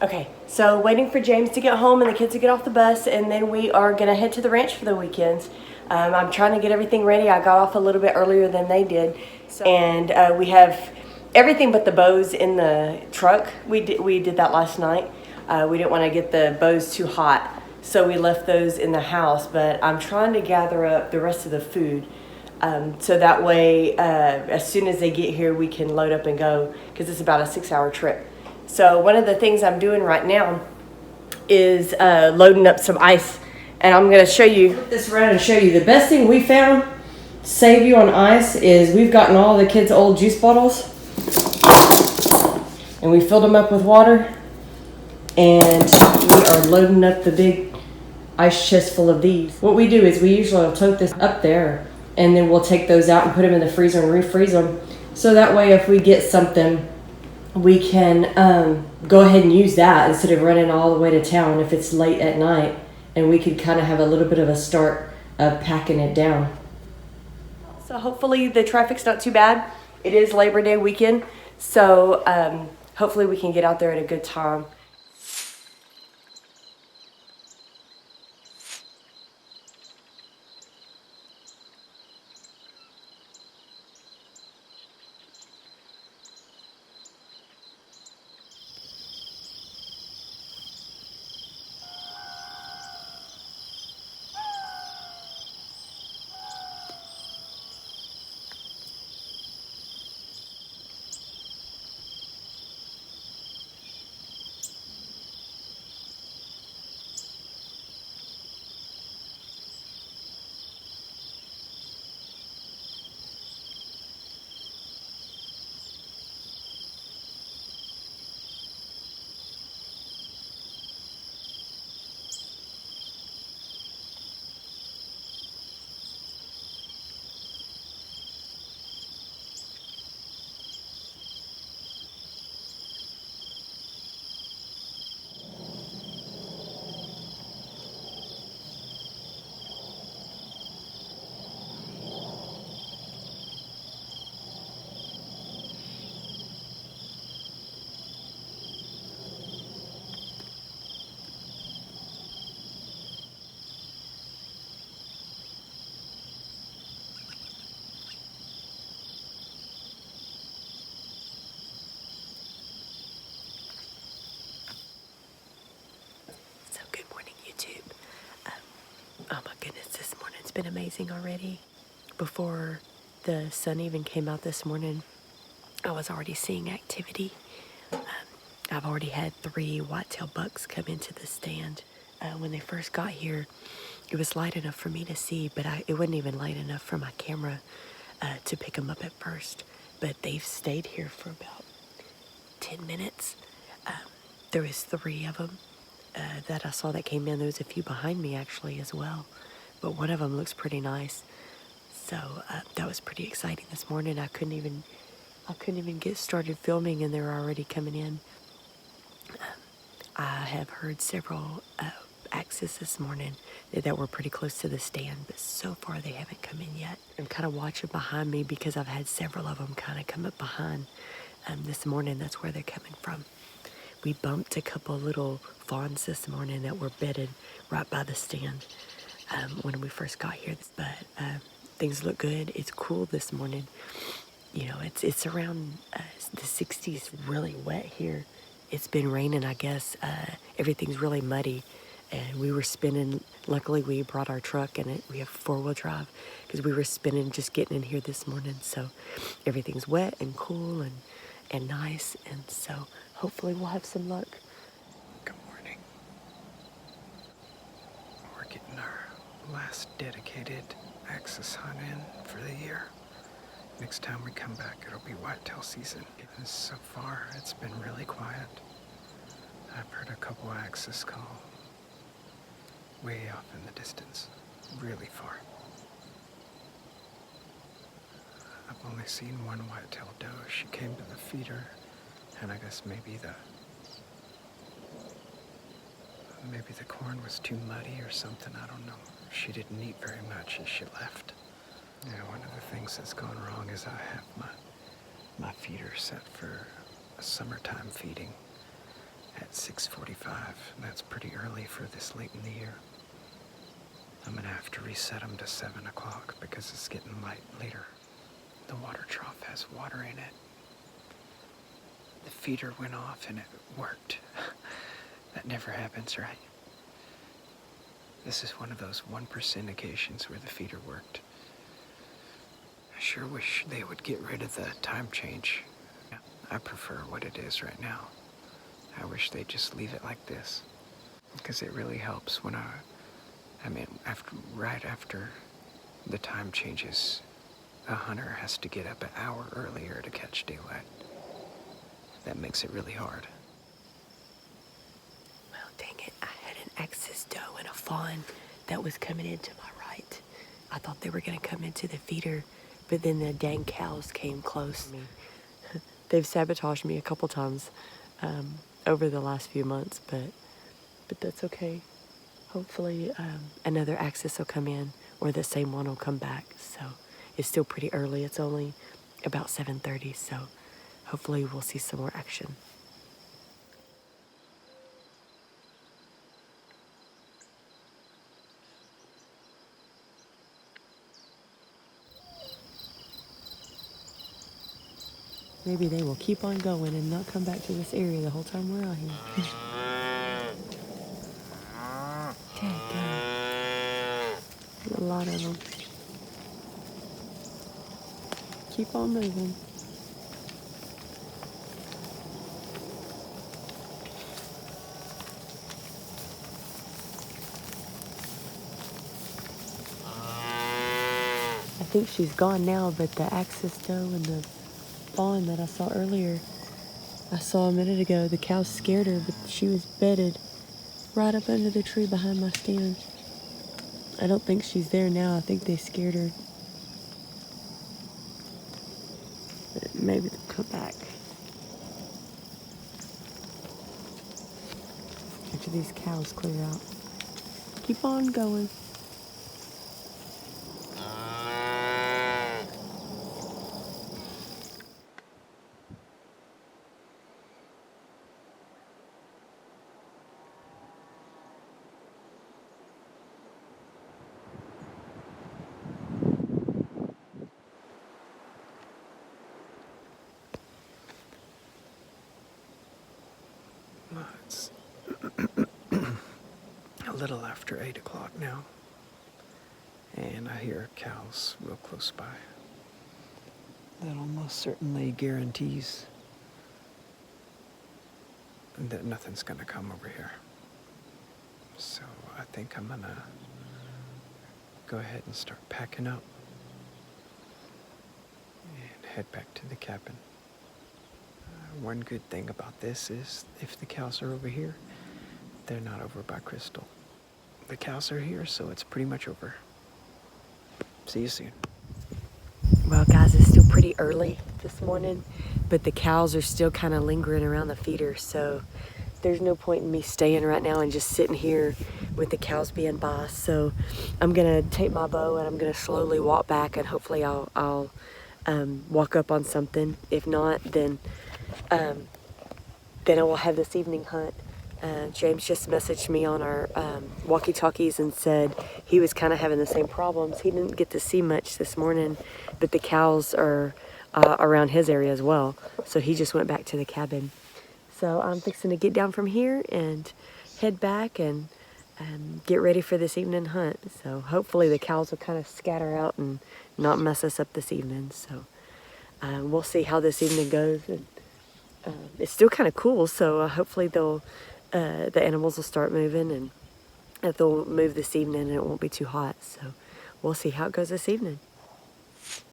Okay, so waiting for James to get home and the kids to get off the bus, and then we are gonna head to the ranch for the weekends. I'm trying to get everything ready. I got off a little bit earlier than they did, and we have everything but the bows in the truck. We did that last night. We didn't want to get the bows too hot, so we left those in the house. But I'm trying to gather up the rest of the food, so that way, as soon as they get here, we can load up and go, because it's about a 6-hour trip. So one of the things I'm doing right now is loading up some ice, and I'm going to show you, flip this around and show you the best thing we found, save you on ice, is we've gotten all the kids' old juice bottles, and we filled them up with water, and we are loading up the big ice chest full of these. What we do is we usually will tote this up there, and then we'll take those out and put them in the freezer and refreeze them, so that way if we get something, we can go ahead and use that instead of running all the way to town if it's late at night, and we could kind of have a little bit of a start of packing it down. So hopefully the traffic's not too bad. It is Labor Day weekend, so hopefully we can get out there at a good time. So good morning, YouTube. Oh my goodness, this morning's been amazing already. Before the sun even came out this morning, I was already seeing activity. I've already had 3 whitetail bucks come into the stand. When they first got here, it was light enough for me to see, but it wasn't even light enough for my camera to pick them up at first. But they've stayed here for about 10 minutes. There was 3 of them that I saw that came in. There was a few behind me actually as well, but one of them looks pretty nice. So that was pretty exciting this morning. I couldn't even get started filming, and they were already coming in. I have heard several axes this morning that were pretty close to the stand, but so far they haven't come in yet. I'm kind of watching behind me because I've had several of them kind of come up behind this morning. That's where they're coming from. We bumped a couple little fawns this morning that were bedded right by the stand when we first got here, but things look good. It's cool this morning. You know, it's around the 60s, really wet here. It's been raining, I guess. Everything's really muddy, and we were spinning. Luckily, we brought our truck, and we have 4-wheel drive, because we were spinning just getting in here this morning. So everything's wet and cool and nice, and so hopefully we'll have some luck. Good morning. We're getting our last dedicated axis hunt in for the year. Next time we come back, it'll be whitetail season. And so far, it's been really quiet. I've heard a couple axis call way off in the distance, really far. I've only seen one whitetail doe. She came to the feeder, and I guess maybe the corn was too muddy or something, I don't know. She didn't eat very much and she left. Yeah, one of the things that's gone wrong is I have my feeder set for a summertime feeding at 6:45. That's pretty early for this late in the year. I'm gonna have to reset them to 7 o'clock because it's getting light later. The water trough has water in it. The feeder went off and it worked. That never happens, right? This is one of those 1% occasions where the feeder worked. I sure wish they would get rid of the time change. I prefer what it is right now. I wish they'd just leave it like this, because it really helps when right after the time changes, a hunter has to get up an hour earlier to catch daylight. That makes it really hard. Well, dang it, I had an excess doe and a fawn that was coming into my right. I thought they were gonna come into the feeder, but then the dang cows came close to me. They've sabotaged me a couple times over the last few months, but that's okay. Hopefully another axis will come in, or the same one will come back. So it's still pretty early. It's only about 7:30, so hopefully we'll see some more action. Maybe they will keep on going and not come back to this area the whole time we're out here. A lot of them. Keep on moving. I think she's gone now, but the axis doe and the fawn that I saw earlier, I saw a minute ago, the cow scared her, but she was bedded right up under the tree behind my stand. I don't think she's there now. I think they scared her. But maybe they'll come back after these cows clear out. Keep on going. Well, it's a little after 8 o'clock now, and I hear cows real close by. That almost certainly guarantees that nothing's gonna come over here. So I think I'm gonna go ahead and start packing up and head back to the cabin. One good thing about this is if the cows are over here, they're not over by Crystal. The cows are here, so it's pretty much over. See you soon. Well, guys, it's still pretty early this morning, but the cows are still kind of lingering around the feeder, so there's no point in me staying right now and just sitting here with the cows being by. So I'm gonna take my bow and I'm gonna slowly walk back, and hopefully I'll walk up on something. If not, then I will have this evening hunt. James just messaged me on our walkie-talkies and said he was kind of having the same problems. He didn't get to see much this morning, but the cows are around his area as well. So he just went back to the cabin. So I'm fixing to get down from here and head back and get ready for this evening hunt. So hopefully the cows will kind of scatter out and not mess us up this evening. So we'll see how this evening goes. And it's still kind of cool, so hopefully the animals will start moving, and they'll move this evening and it won't be too hot. So we'll see how it goes this evening.